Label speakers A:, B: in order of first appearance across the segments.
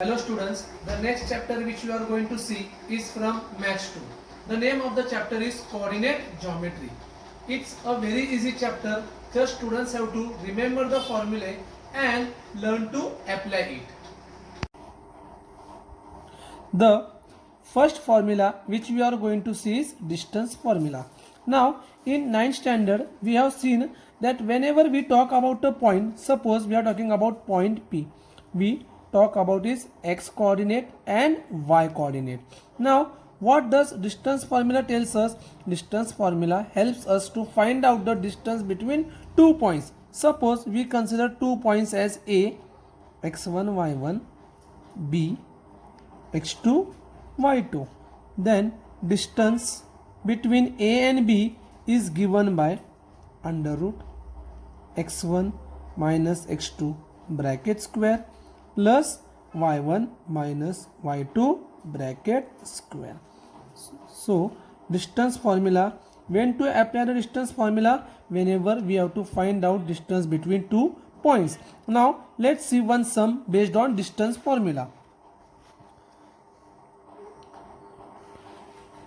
A: Hello students, the next chapter which we are going to see is from Maths 2. The name of the chapter is Coordinate Geometry. It's a very easy chapter, just students have to remember the formulae and learn to apply it. The first formula which we are going to see is distance formula. Now in 9th standard we have seen that whenever we talk about a point, suppose we are talking about point P, we talk about is x coordinate and y coordinate. Now what does distance formula tells us? Distance formula helps us to find out the distance between 2 points. Suppose we consider 2 points as A, x1 y1, B, x2 y2. Then distance between A and B is given by under root x1 minus x2 bracket square plus y1 minus y2 bracket square. So distance formula, when to apply the distance formula? Whenever we have to find out distance between 2 points. Now let's see one sum based on distance formula.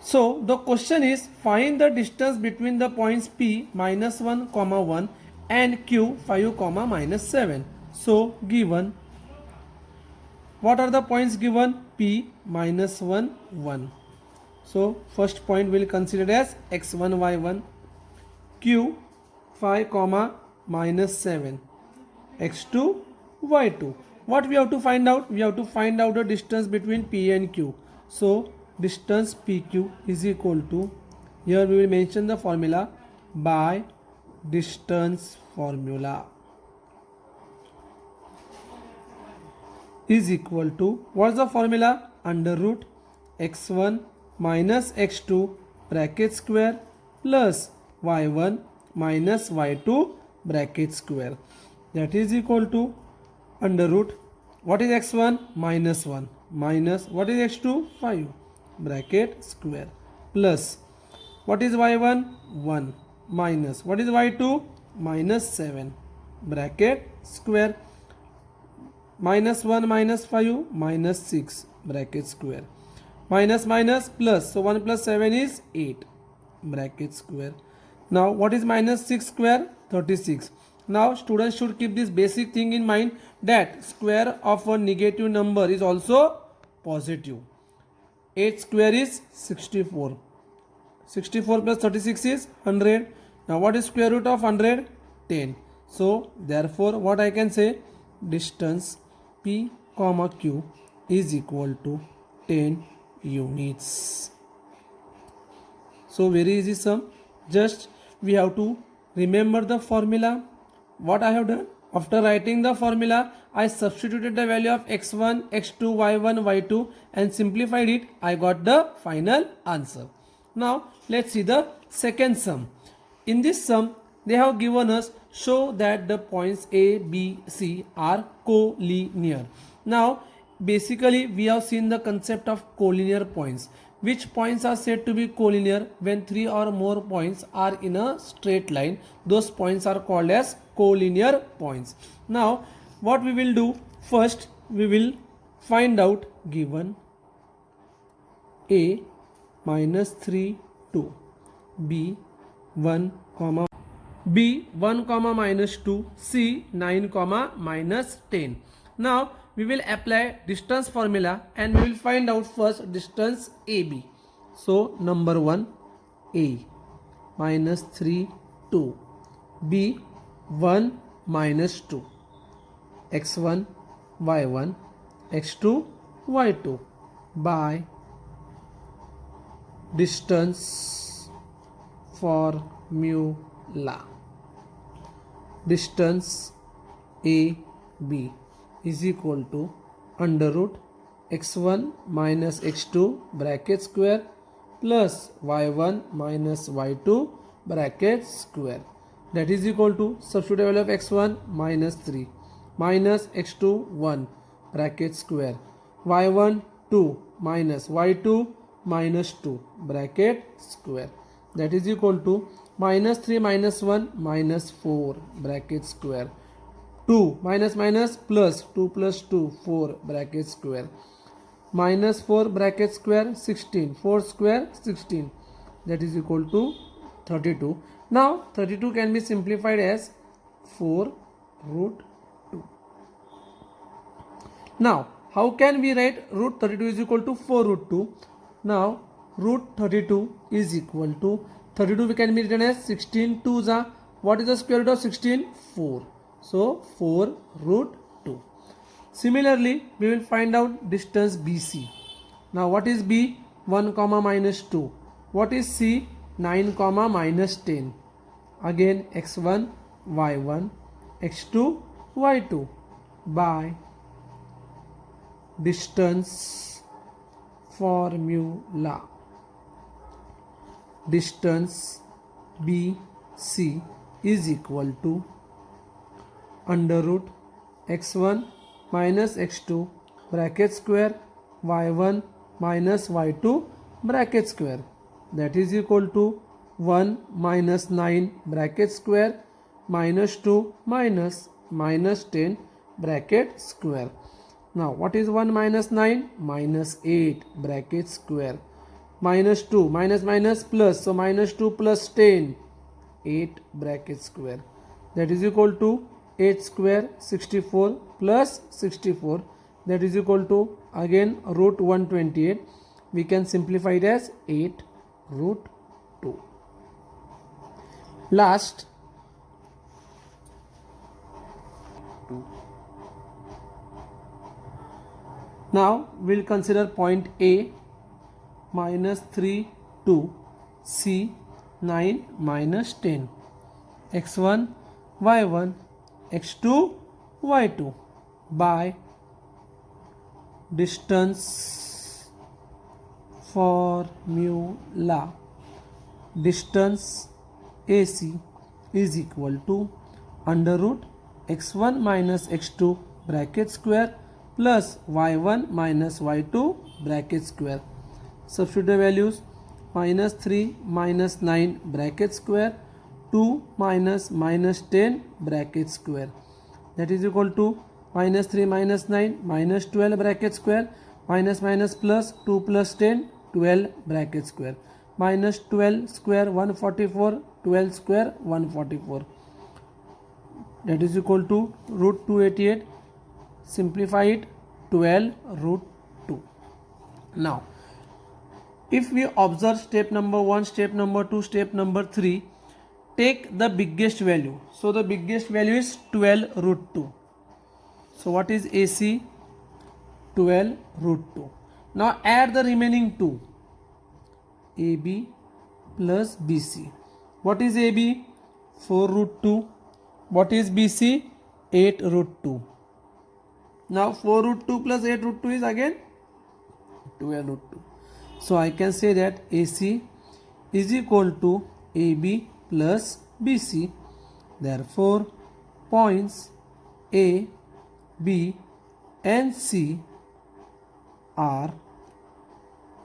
A: So the question is, find the distance between the points P minus 1 comma 1 and Q 5 comma minus 7. So given, what are the points given? P minus 1 1. So first point will consider as x1 y1, Q 5 comma minus 7, x2 y2. What we have to find out? We have to find out the distance between P and Q. So distance PQ is equal to, here we will mention the formula by distance formula, is equal to, what's the formula? Under root x1 minus x2 bracket square plus y1 minus y2 bracket square, that is equal to under root, what is x1? Minus 1 minus, what is x2? 5 bracket square plus, what is y1? 1 minus, what is y2? Minus 7 bracket square, minus 1 minus 5 minus 6 bracket square, minus minus plus, so 1 plus 7 is 8 bracket square. Now what is minus 6 square? 36. Now students should keep this basic thing in mind, that square of a negative number is also positive. 8 square is 64. 64 plus 36 is 100. Now what is square root of 100? 10. So therefore what I can say? Distance P comma Q is equal to 10 units. So very easy sum. Just we have to remember the formula. What I have done? After writing the formula, I substituted the value of x1, x2, y1, y2 and simplified it. I got the final answer. Now let's see the second sum. In this sum, they have given us, show that the points A, B, C are collinear. Now basically we have seen the concept of collinear points. Which points are said to be collinear? When 3 or more points are in a straight line, those points are called as collinear points. Now what we will do? First we will find out, given A minus 3 2, B 1 comma, B 1 comma minus 2, C 9 comma minus 10. Now we will apply distance formula and we will find out first distance AB. So number 1, A minus 3 2, B 1 minus 2, x1 y1, x2 y2 by distance formula. Distance AB is equal to under root x1 minus x2 bracket square plus y1 minus y2 bracket square, that is equal to, substitute value of x1 minus 3 minus x2 1 bracket square, y1 2 minus y2 minus 2 bracket square, that is equal to minus 3 minus 1 minus 4 bracket square, 2 minus minus plus 2 plus 2 4 bracket square minus 4 bracket square 16 4 square 16 that is equal to 32. Now 32 can be simplified as 4 root 2. Now how can we write root 32 is equal to 4 root 2? Now root 32 is equal to 32 we can be written as 16 2s are. What is the square root of 16? 4. So 4 root 2. Similarly, we will find out distance BC. Now what is B? 1 comma minus 2. What is C? 9 comma minus 10. Again x1 y1 x2 y2 by distance formula. Distance BC is equal to under root x1 minus x2 bracket square y1 minus y2 bracket square that is equal to 1 minus 9 bracket square minus 2 minus minus 10 bracket square. Now what is 1 minus 9? Minus 8 bracket square minus 2 minus minus plus, so minus 2 plus 10 8 bracket square that is equal to 8 square 64 plus 64 that is equal to again root 128. We can simplify it as 8 root 2. Last 2. Now we'll consider point A minus 3 2 C 9 minus 10 x1 y1 x2 y2 by distance formula. Distance AC is equal to under root x1 minus x2 bracket square plus y1 minus y2 bracket square. Substitute the values. Minus 3 minus 9 bracket square 2 minus minus 10 bracket square that is equal to minus 3 minus 9 minus 12 bracket square minus minus plus 2 plus 10 12 bracket square minus 12 square 144 12 square 144 that is equal to root 288. Simplify it 12 root 2. Now if we observe step number 1, step number 2, step number 3, take the biggest value. So the biggest value is 12 root 2. So what is AC? 12 root 2. Now add the remaining 2. AB plus BC. What is AB? 4 root 2. What is BC? 8 root 2. Now 4 root 2 plus 8 root 2 is again 12 root 2. So I can say that AC is equal to AB plus BC. Therefore, points A, B and C are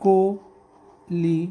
A: collinear.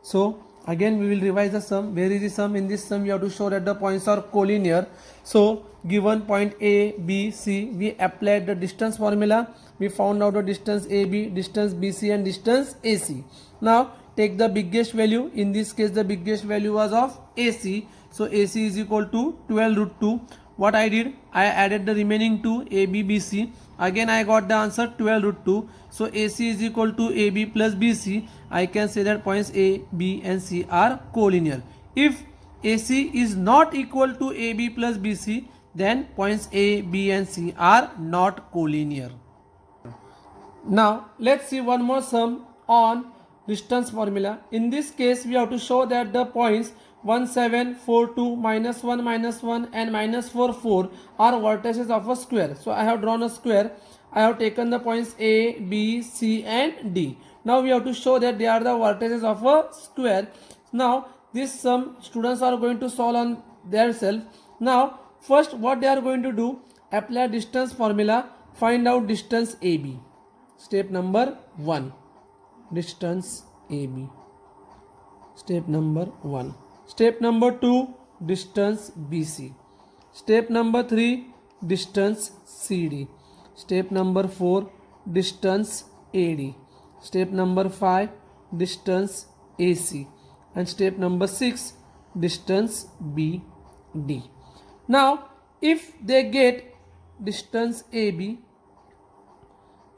A: So again we will revise the sum. Where is the sum? In this sum you have to show that the points are collinear. So given point A, B, C, we applied the distance formula. We found out the distance AB, distance BC and distance AC. Now take the biggest value. In this case the biggest value was of AC. So AC is equal to 12 root 2. What I did? I added the remaining 2 AB, BC. Again I got the answer 12 root 2. So AC is equal to AB plus BC. I can say that points A, B and C are collinear. If AC is not equal to AB plus BC, then points A, B and C are not collinear. Now let's see one more sum on distance formula. In this case we have to show that the points 1 7 4 2 minus 1 and minus 4 4 are vertices of a square. So I have drawn a square. I have taken the points A, B, C and D. Now we have to show that they are the vertices of a square. Now this sum students are going to solve on themselves. Now first what they are going to do, apply distance formula, find out distance AB. Step number 1, distance AB. Step number 1. Step number 2, distance BC. Step number 3, distance CD. Step number 4, distance AD. Step number 5, distance AC. And step number 6, distance BD. Now, if they get distance AB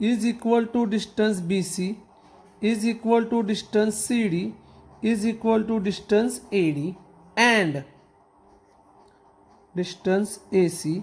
A: is equal to distance BC is equal to distance CD is equal to distance AD and distance AC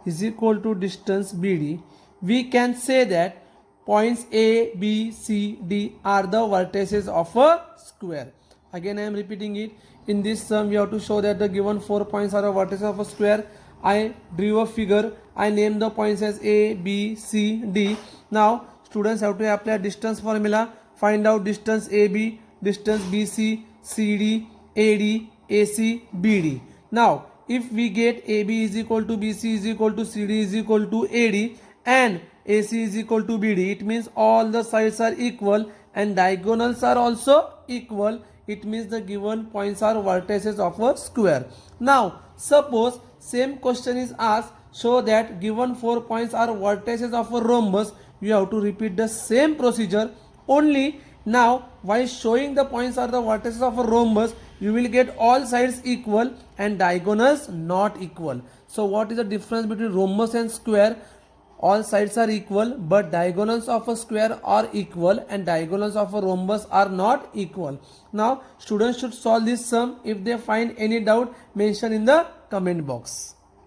A: is equal to distance BD, we can say that points A, B, C, D are the vertices of a square. Again I am repeating it. In this sum we have to show that the given 4 points are a vertex of a square. I drew a figure. I named the points as A, B, C, D. Now students have to apply distance formula. Find out distance AB, distance BC, CD, AD, AC, BD. Now if we get AB is equal to BC is equal to CD is equal to AD and AC is equal to BD, it means all the sides are equal and diagonals are also equal. It means the given points are vertices of a square. Now suppose same question is asked, show that given 4 points are vertices of a rhombus. You have to repeat the same procedure, only now while showing the points are the vertices of a rhombus, you will get all sides equal and diagonals not equal. So what is the difference between rhombus and square? All sides are equal but diagonals of a square are equal and diagonals of a rhombus are not equal. Now students should solve this sum. If they find any doubt, mention in the comment box.